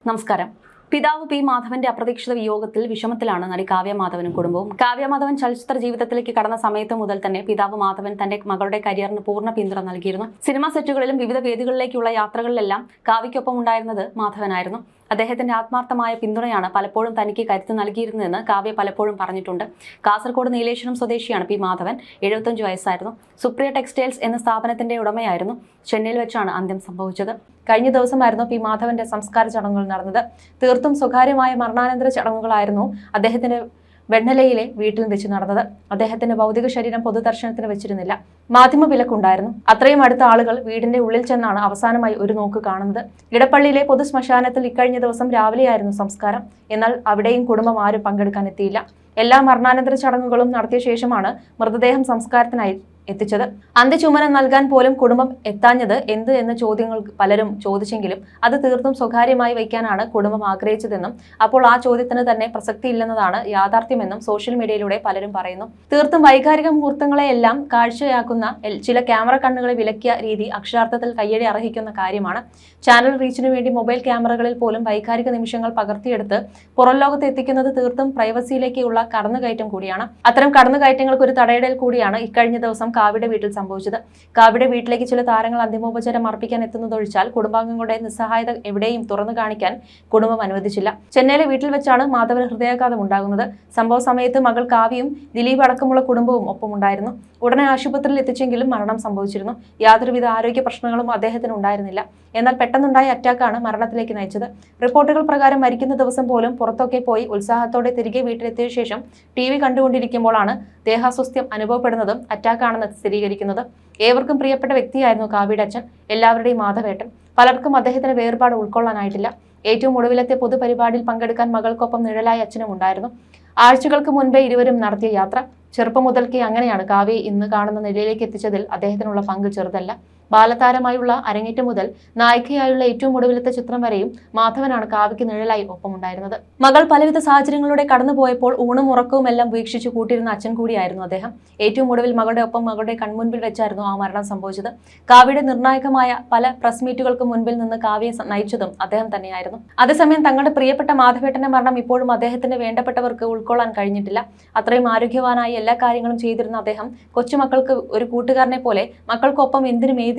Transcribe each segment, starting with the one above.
നമസ്കാരം. പിതാവ് പി മാധവന്റെ അപ്രതീക്ഷിത വിയോഗത്തിൽ വിഷമത്തിലാണ് നടി കാവ്യ മാധവനും കുടുംബവും. കാവ്യ മാധവൻ ചലച്ചിത്ര ജീവിതത്തിലേക്ക് കടന്ന സമയത്ത് മുതൽ തന്നെ പിതാവ് മാധവൻ തന്റെ മകളുടെ കരിയറിന് പൂർണ്ണ പിന്തുണ നൽകിയിരുന്നു. സിനിമാ സെറ്റുകളിലും വിവിധ വേദികളിലേക്കുള്ള യാത്രകളിലെല്ലാം കാവ്യയ്ക്കൊപ്പം ഉണ്ടായിരുന്നത് മാധവനായിരുന്നു. അദ്ദേഹത്തിന്റെ ആത്മാർത്ഥമായ പിന്തുണയാണ് പലപ്പോഴും തനിക്ക് കരുത്ത് നൽകിയിരുന്നതെന്ന് കാവ്യ പലപ്പോഴും പറഞ്ഞിട്ടുണ്ട്. കാസർഗോഡ് നീലേശ്വരം സ്വദേശിയാണ് പി മാധവൻ. 75 വയസ്സായിരുന്നു. സുപ്രിയ ടെക്സ്റ്റൈൽസ് എന്ന സ്ഥാപനത്തിന്റെ ഉടമയായിരുന്നു. ചെന്നൈയിൽ വെച്ചാണ് അന്ത്യം സംഭവിച്ചത്. കഴിഞ്ഞ ദിവസമായിരുന്നു പി മാധവന്റെ സംസ്കാര ചടങ്ങുകൾ നടന്നത്. തീർത്തും സ്വകാര്യമായ മരണാനന്തര ചടങ്ങുകളായിരുന്നു അദ്ദേഹത്തിന്റെ വെണ്ണലയിലെ വീട്ടിൽ വെച്ച് നടന്നത്. അദ്ദേഹത്തിന്റെ ഭൗതിക ശരീരം പൊതുദർശനത്തിന് വെച്ചിരുന്നില്ല. മാധ്യമ വിലക്കുണ്ടായിരുന്നു. അത്രയും അടുത്ത ആളുകൾ വീടിന്റെ ഉള്ളിൽ ചെന്നാണ് അവസാനമായി ഒരു നോക്ക് കാണുന്നത്. ഇടപ്പള്ളിയിലെ പൊതു ശ്മശാനത്തിൽ ഇക്കഴിഞ്ഞ ദിവസം രാവിലെയായിരുന്നു സംസ്കാരം. എന്നാൽ അവിടെയും കുടുംബം ആരും പങ്കെടുക്കാൻ എത്തിയില്ല. എല്ലാ മരണാനന്തര ചടങ്ങുകളും നടത്തിയ ശേഷമാണ് മൃതദേഹം സംസ്കാരത്തിനായി എത്തിച്ചത്. അന്ത്യചുമനം നൽകാൻ പോലും കുടുംബം എത്താഞ്ഞത് എന്ത് എന്ന ചോദ്യങ്ങൾ പലരും ചോദിച്ചെങ്കിലും അത് തീർത്തും സ്വകാര്യമായി വയ്ക്കാനാണ് കുടുംബം ആഗ്രഹിച്ചതെന്നും അപ്പോൾ ആ ചോദ്യത്തിന് തന്നെ പ്രസക്തിയില്ലെന്നതാണ് യാഥാർത്ഥ്യമെന്നും സോഷ്യൽ മീഡിയയിലൂടെ പലരും പറയുന്നു. തീർത്തും വൈകാരിക മുഹൂർത്തങ്ങളെയെല്ലാം കാഴ്ചയാക്കുന്ന ചില ക്യാമറ കണ്ണുകളെ വിലക്കിയ രീതി അക്ഷരാർത്ഥത്തിൽ കയ്യടി അർഹിക്കുന്ന കാര്യമാണ്. ചാനൽ റീച്ചിനു വേണ്ടി മൊബൈൽ ക്യാമറകളിൽ പോലും വൈകാരിക നിമിഷങ്ങൾ പകർത്തിയെടുത്ത് പുറം ലോകത്ത് എത്തിക്കുന്നത് തീർത്തും പ്രൈവസിയിലേക്കുള്ള കടന്നുകയറ്റം കൂടിയാണ്. അത്തരം കടന്നുകയറ്റങ്ങൾക്ക് ഒരു തടയിടൽ കൂടിയാണ് ഇക്കഴിഞ്ഞ ദിവസം കാവ്യയുടെ വീട്ടിൽ സംഭവിച്ചത്. കാവ്യയുടെ വീട്ടിലേക്ക് ചില താരങ്ങൾ അന്തിമോപചാരം അർപ്പിക്കാൻ എത്തുന്നതൊഴിച്ചാൽ കുടുംബാംഗങ്ങളുടെ നിസ്സഹായത എവിടെയും തുറന്നു കാണിക്കാൻ കുടുംബം അനുവദിച്ചില്ല. ചെന്നൈയിലെ വീട്ടിൽ വെച്ചാണ് മാധവന് ഹൃദയാഘാതം ഉണ്ടാകുന്നത്. സംഭവ സമയത്ത് മകൾ കാവ്യയും ദിലീപ് അടക്കമുള്ള കുടുംബവും ഒപ്പമുണ്ടായിരുന്നു. ഉടനെ ആശുപത്രിയിൽ എത്തിച്ചെങ്കിലും മരണം സംഭവിച്ചിരുന്നു. യാതൊരുവിധ ആരോഗ്യ പ്രശ്നങ്ങളും അദ്ദേഹത്തിന് ഉണ്ടായിരുന്നില്ല. എന്നാൽ പെട്ടെന്നുണ്ടായ അറ്റാക്കാണ് മരണത്തിലേക്ക് നയിച്ചത്. റിപ്പോർട്ടുകൾ പ്രകാരം മരിക്കുന്ന ദിവസം പോലും പുറത്തൊക്കെ പോയി ഉത്സാഹത്തോടെ തിരികെ വീട്ടിലെത്തിയ ശേഷം TV കണ്ടുകൊണ്ടിരിക്കുമ്പോഴാണ് ദേഹാസ്വസ്ഥ്യം അനുഭവപ്പെടുന്നതും അറ്റാക്കാണെന്ന് സ്ഥിരീകരിക്കുന്നത്. ഏവർക്കും പ്രിയപ്പെട്ട വ്യക്തിയായിരുന്നു കാവ്യയുടെ അച്ഛൻ, എല്ലാവരുടെയും മാധവേട്ടൻ. പലർക്കും അദ്ദേഹത്തിന് വേർപാട് ഉൾക്കൊള്ളാനായിട്ടില്ല. ഏറ്റവും ഒടുവിലത്തെ പൊതുപരിപാടിയിൽ പങ്കെടുക്കാൻ മകൾക്കൊപ്പം നിഴലായ അച്ഛനും ഉണ്ടായിരുന്നു. ആഴ്ചകൾക്ക് മുൻപേ ഇരുവരും നടത്തിയ യാത്ര. ചെറുപ്പം മുതൽക്കേ അങ്ങനെയാണ്. കാവ്യയെ ഇന്ന് കാണുന്ന നിലയിലേക്ക് എത്തിച്ചതിൽ അദ്ദേഹത്തിനുള്ള പങ്ക് ചെറുതല്ല. ബാലതാരമായുള്ള അരങ്ങേറ്റം മുതൽ നായികയായുള്ള ഏറ്റവും ഒടുവിലത്തെ ചിത്രം വരെയും മാധവനാണ് കാവ്യയ്ക്ക് നിഴലായി ഒപ്പമുണ്ടായിരുന്നത്. മകൾ പലവിധ സാഹചര്യങ്ങളിലൂടെ കടന്നുപോയപ്പോൾ ഊണും ഉറക്കവും എല്ലാം വീക്ഷിച്ചു കൂട്ടിയിരുന്ന അച്ഛൻ കൂടിയായിരുന്നു അദ്ദേഹം. ഏറ്റവും ഒടുവിൽ മകളുടെ ഒപ്പം മകളുടെ കൺമുൻപിൽ വെച്ചായിരുന്നു ആ മരണം സംഭവിച്ചത്. കാവ്യയുടെ നിർണായകമായ പല പ്രസ് മീറ്റുകൾക്ക് മുൻപിൽ നിന്ന് കാവ്യയെ നയിച്ചതും അദ്ദേഹം തന്നെയായിരുന്നു. അതേസമയം തങ്ങളുടെ പ്രിയപ്പെട്ട മാധവേട്ടന്റെ മരണം ഇപ്പോഴും അദ്ദേഹത്തിന്റെ വേണ്ടപ്പെട്ടവർക്ക് ഉൾക്കൊള്ളാൻ കഴിഞ്ഞിട്ടില്ല. അത്രയും ആരോഗ്യവാനായി എല്ലാ കാര്യങ്ങളും ചെയ്തിരുന്ന അദ്ദേഹം കൊച്ചുമക്കൾക്ക് ഒരു കൂട്ടുകാരനെ പോലെ മക്കൾക്കൊപ്പം എന്തിനും ഏതിനും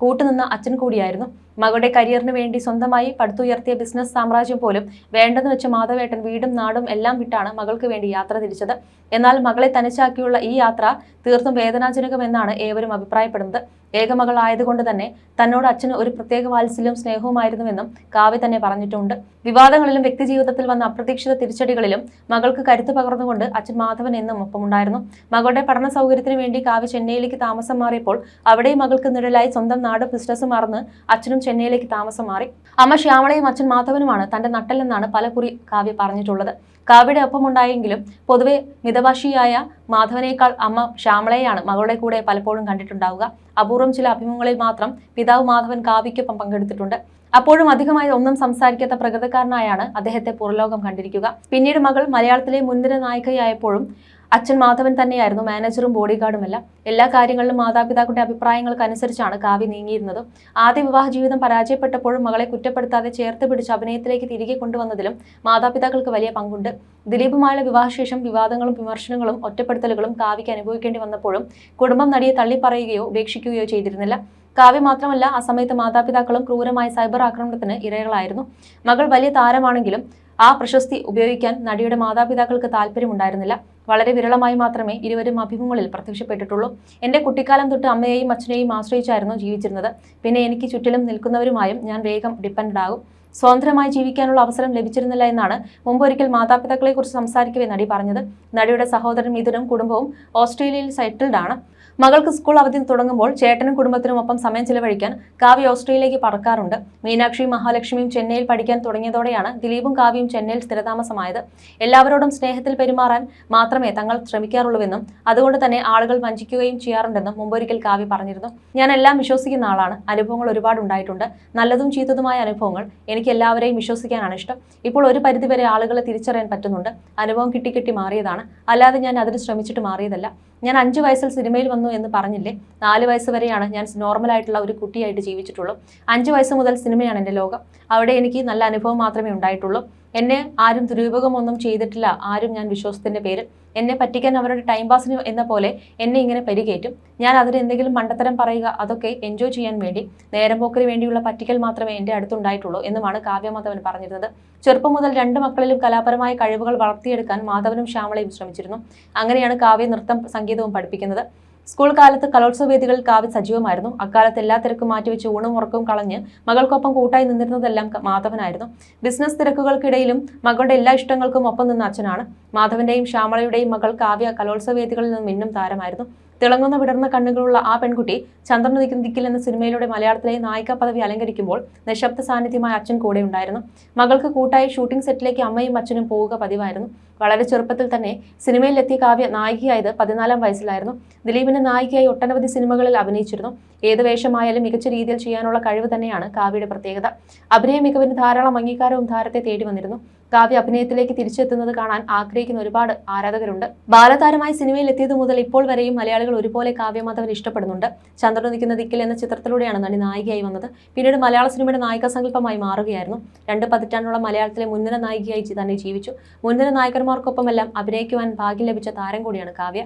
കൂട്ടുനിന്ന അച്ഛൻ കൂടിയായിരുന്നു. മകളുടെ കരിയറിന് വേണ്ടി സ്വന്തമായി പടുത്തുയർത്തിയ ബിസിനസ് സാമ്രാജ്യം പോലും വേണ്ടെന്ന് വെച്ച മാധവേട്ടൻ വീടും നാടും എല്ലാം വിട്ടാണ് മകൾക്ക് വേണ്ടി യാത്ര തിരിച്ചത്. എന്നാൽ മകളെ തനിച്ചാക്കിയുള്ള ഈ യാത്ര തീർത്തും വേദനാജനകമെന്നാണ് ഏവരും അഭിപ്രായപ്പെടുന്നത്. ഏകമകൾ ആയതുകൊണ്ട് തന്നെ തന്നോട് അച്ഛന് ഒരു പ്രത്യേക വാത്സല്യവും സ്നേഹവുമായിരുന്നുവെന്നും കാവ്യ തന്നെ പറഞ്ഞിട്ടുണ്ട്. വിവാദങ്ങളിലും വ്യക്തിജീവിതത്തിൽ വന്ന അപ്രതീക്ഷിത തിരിച്ചടികളിലും മകൾക്ക് കരുത്ത് പകർന്നുകൊണ്ട് അച്ഛൻ മാധവൻ എന്നും ഒപ്പമുണ്ടായിരുന്നു. മകളുടെ പഠന സൗകര്യത്തിന് വേണ്ടി കാവ്യ ചെന്നൈയിലേക്ക് താമസം മാറിയപ്പോൾ അവിടെയും മകൾക്ക് നിഴലായി സ്വന്തം നാട് ബിസിനസ് മറന്ന് അച്ഛനും ചെന്നൈയിലേക്ക് താമസം മാറി. അമ്മ ശ്യാമളയും അച്ഛൻ മാധവനുമാണ് തന്റെ നട്ടലെന്നാണ് പലകുറി കാവ്യ പറഞ്ഞിട്ടുള്ളത്. കാവ്യയുടെ ഒപ്പമുണ്ടായെങ്കിലും പൊതുവെ മിതഭാഷിയായ മാധവനേക്കാൾ അമ്മ ശ്യാമളയെയാണ് മകളുടെ കൂടെ പലപ്പോഴും കണ്ടിട്ടുണ്ടാവുക. അപൂർവം ചില അഭിമുഖങ്ങളിൽ മാത്രം പിതാവ് മാധവൻ കാവ്യയ്ക്കൊപ്പം പങ്കെടുത്തിട്ടുണ്ട്. അപ്പോഴും അധികമായി ഒന്നും സംസാരിക്കാത്ത പ്രകൃതക്കാരനായാണ് അദ്ദേഹത്തെ പുറലോകം കണ്ടിരിക്കുക. പിന്നീട് മകൾ മലയാളത്തിലെ മുൻനിര നായികയായപ്പോഴും അച്ഛൻ മാധവൻ തന്നെയായിരുന്നു മാനേജറും ബോഡിഗാർഡുമെല്ലാം. എല്ലാ കാര്യങ്ങളിലും മാതാപിതാക്കളുടെ അഭിപ്രായങ്ങൾക്കനുസരിച്ചാണ് കാവ്യ നീങ്ങിയിരുന്നത്. ആദ്യ വിവാഹ ജീവിതം പരാജയപ്പെട്ടപ്പോഴും മകളെ കുറ്റപ്പെടുത്താതെ ചേർത്ത് പിടിച്ച് അഭിനയത്തിലേക്ക് തിരികെ കൊണ്ടുവന്നതിലും മാതാപിതാക്കൾക്ക് വലിയ പങ്കുണ്ട്. ദിലീപുമായുള്ള വിവാഹശേഷം വിവാദങ്ങളും വിമർശനങ്ങളും ഒറ്റപ്പെടുത്തലുകളും കാവ്യയ്ക്ക് അനുഭവിക്കേണ്ടി വന്നപ്പോഴും കുടുംബം നടിയെ തള്ളിപ്പറയുകയോ ഉപേക്ഷിക്കുകയോ ചെയ്തിരുന്നില്ല. കാവ്യ മാത്രമല്ല, ആ സമയത്ത് മാതാപിതാക്കളും ക്രൂരമായ സൈബർ ആക്രമണത്തിന് ഇരകളായിരുന്നു. മകൾ വലിയ താരമാണെങ്കിലും ആ പ്രശസ്തി ഉപയോഗിക്കാൻ നടിയുടെ മാതാപിതാക്കൾക്ക് താല്പര്യമുണ്ടായിരുന്നില്ല. വളരെ വിരളമായി മാത്രമേ ഇരുവരും അഭിമുഖങ്ങളിൽ പ്രത്യക്ഷപ്പെട്ടിട്ടുള്ളൂ. എൻ്റെ കുട്ടിക്കാലം തൊട്ട് അമ്മയെയും അച്ഛനെയും ആശ്രയിച്ചായിരുന്നു ജീവിച്ചിരുന്നത്. പിന്നെ എനിക്ക് ചുറ്റിലും നിൽക്കുന്നവരുമായും ഞാൻ വേഗം ഡിപ്പെൻഡ് ആകും. സ്വതന്ത്രമായി ജീവിക്കാനുള്ള അവസരം ലഭിച്ചിരുന്നില്ല എന്നാണ് മുമ്പൊരിക്കൽ മാതാപിതാക്കളെക്കുറിച്ച് സംസാരിക്കവേ നടി പറഞ്ഞത്. നടിയുടെ സഹോദരൻ മിഥുനും കുടുംബവും ഓസ്ട്രേലിയയിൽ സെറ്റിൽഡ് ആണ്. മകൾക്ക് സ്കൂൾ അവധി തുടങ്ങുമ്പോൾ ചേട്ടനും കുടുംബത്തിനും ഒപ്പം സമയം ചിലവഴിക്കാൻ കാവ്യ ഓസ്ട്രേലിയയിലേക്ക് പറക്കാറുണ്ട്. മീനാക്ഷിയും മഹാലക്ഷ്മിയും ചെന്നൈയിൽ പഠിക്കാൻ തുടങ്ങിയതോടെയാണ് ദിലീപും കാവ്യയും ചെന്നൈയിൽ സ്ഥിരതാമസമായത്. എല്ലാവരോടും സ്നേഹത്തിൽ പെരുമാറാൻ മാത്രമേ തങ്ങൾ ശ്രമിക്കാറുള്ളൂവെന്നും അതുകൊണ്ട് തന്നെ ആളുകൾ വഞ്ചിക്കുകയും ചെയ്യാറുണ്ടെന്നും മുമ്പൊരിക്കൽ കാവ്യ പറഞ്ഞിരുന്നു. ഞാൻ എല്ലാം വിശ്വസിക്കുന്ന ആളാണ്. അനുഭവങ്ങൾ ഒരുപാട് ഉണ്ടായിട്ടുണ്ട്. നല്ലതും ചീത്തതുമായ അനുഭവങ്ങൾ. എനിക്ക് എല്ലാവരെയും വിശ്വസിക്കാനാണ് ഇഷ്ടം. ഇപ്പോൾ ഒരു പരിധിവരെ ആളുകളെ തിരിച്ചറിയാൻ പറ്റുന്നുണ്ട്. അനുഭവം കിട്ടി മാറിയതാണ്, അല്ലാതെ ഞാൻ അതിന് ശ്രമിച്ചിട്ട് മാറിയതല്ല. ഞാൻ 5 വയസ്സിൽ സിനിമയിൽ വന്നു എന്ന് പറഞ്ഞില്ലേ, 4 വയസ്സ് വരെയാണ് ഞാൻ നോർമലായിട്ടുള്ള ഒരു കുട്ടിയായിട്ട് ജീവിച്ചിട്ടുള്ളൂ. 5 വയസ്സ് മുതൽ സിനിമയാണ് എൻ്റെ ലോകം. അവിടെ എനിക്ക് നല്ല അനുഭവം മാത്രമേ ഉണ്ടായിട്ടുള്ളൂ. എന്നെ ആരും ദുരുപയോഗമൊന്നും ചെയ്തിട്ടില്ല. ആരും ഞാൻ വിശ്വാസത്തിൻ്റെ പേരിൽ എന്നെ പറ്റിക്കാൻ അവരുടെ ടൈം പാസിന് എന്ന പോലെ എന്നെ ഇങ്ങനെ പരികേറ്റും. ഞാൻ അതിന് എന്തെങ്കിലും മണ്ടത്തരം പറയുക, അതൊക്കെ എൻജോയ് ചെയ്യാൻ വേണ്ടി, നേരം പോക്കിന് വേണ്ടിയുള്ള പറ്റിക്കൽ മാത്രമേ എൻ്റെ അടുത്തുണ്ടായിട്ടുള്ളൂ എന്നുമാണ് കാവ്യ മാധവൻ പറഞ്ഞിരുന്നത്. ചെറുപ്പം മുതൽ 2 മക്കളിലും കലാപരമായ കഴിവുകൾ വളർത്തിയെടുക്കാൻ മാധവനും ശ്യാമളയും ശ്രമിച്ചിരുന്നു. അങ്ങനെയാണ് കാവ്യ നൃത്തം സംഗീതവും പഠിപ്പിക്കുന്നത്. സ്കൂൾ കാലത്ത് കലോത്സവ വേദികളിൽ കാവ്യ സജീവമായിരുന്നു. അക്കാലത്ത് എല്ലാ തിരക്കും മാറ്റിവെച്ച് ഊണും ഉറക്കവും കളഞ്ഞ് മകൾക്കൊപ്പം കൂട്ടായി നിന്നിരുന്നതെല്ലാം മാധവനായിരുന്നു. ബിസിനസ് തിരക്കുകൾക്കിടയിലും മകളുടെ എല്ലാ ഇഷ്ടങ്ങൾക്കും ഒപ്പം നിന്ന അച്ഛനാണ്. മാധവന്റെയും ശ്യാമളയുടെയും മകൾ കാവ്യ കലോത്സവ വേദികളിൽ നിന്ന് മിന്നും താരമായിരുന്നു. തിളങ്ങുന്ന വിടർന്ന കണ്ണുകളുള്ള ആ പെൺകുട്ടി ചന്ദ്രൻ നിൽക്കുന്ന ദിക്കിൽ എന്ന സിനിമയിലൂടെ മലയാളത്തിലെ നായിക പദവി അലങ്കരിക്കുമ്പോൾ നിശബ്ദ സാന്നിധ്യമായ അച്ഛൻ കൂടെ ഉണ്ടായിരുന്നു. മകൾക്ക് കൂട്ടായി ഷൂട്ടിംഗ് സെറ്റിലേക്ക് അമ്മയും അച്ഛനും പോവുക പതിവായിരുന്നു. വളരെ ചെറുപ്പത്തിൽ തന്നെ സിനിമയിലെത്തിയ കാവ്യ നായികയായത് 14-ാം വയസ്സിലായിരുന്നു. ദിലീപിന്റെ നായികയായി ഒട്ടനവധി സിനിമകളിൽ അഭിനയിച്ചിരുന്നു. ഏത് വേഷമായാലും മികച്ച രീതിയിൽ ചെയ്യാനുള്ള കഴിവ് തന്നെയാണ് കാവ്യയുടെ പ്രത്യേകത. അഭിനയ മികവിന് ധാരാളം അംഗീകാരവും താരത്തെ തേടി വന്നിരുന്നു. കാവ്യ അഭിനയത്തിലേക്ക് തിരിച്ചെത്തുന്നത് കാണാൻ ആഗ്രഹിക്കുന്ന ഒരുപാട് ആരാധകരുണ്ട്. ബാലതാരമായി സിനിമയിൽ എത്തിയതു മുതൽ ഇപ്പോൾ വരെയും മലയാളികൾ ഒരുപോലെ കാവ്യ മാധവൻ ഇഷ്ടപ്പെടുന്നുണ്ട്. ചന്ദ്രൻ നിൽക്കുന്ന ദിക്കിൽ എന്ന ചിത്രത്തിലൂടെയാണ് നടി നായികയായി വന്നത്. പിന്നീട് മലയാള സിനിമയുടെ നായിക സങ്കല്പമായി മാറുകയായിരുന്നു. 2 പതിറ്റാണ്ടോളം മലയാളത്തിലെ മുൻനിര നായികയായി തന്നെ ജീവിച്ചു. മുൻനിര നായകന്മാർക്കൊപ്പമെല്ലാം അഭിനയിക്കുവാൻ ഭാഗ്യം ലഭിച്ച താരം കൂടിയാണ് കാവ്യ.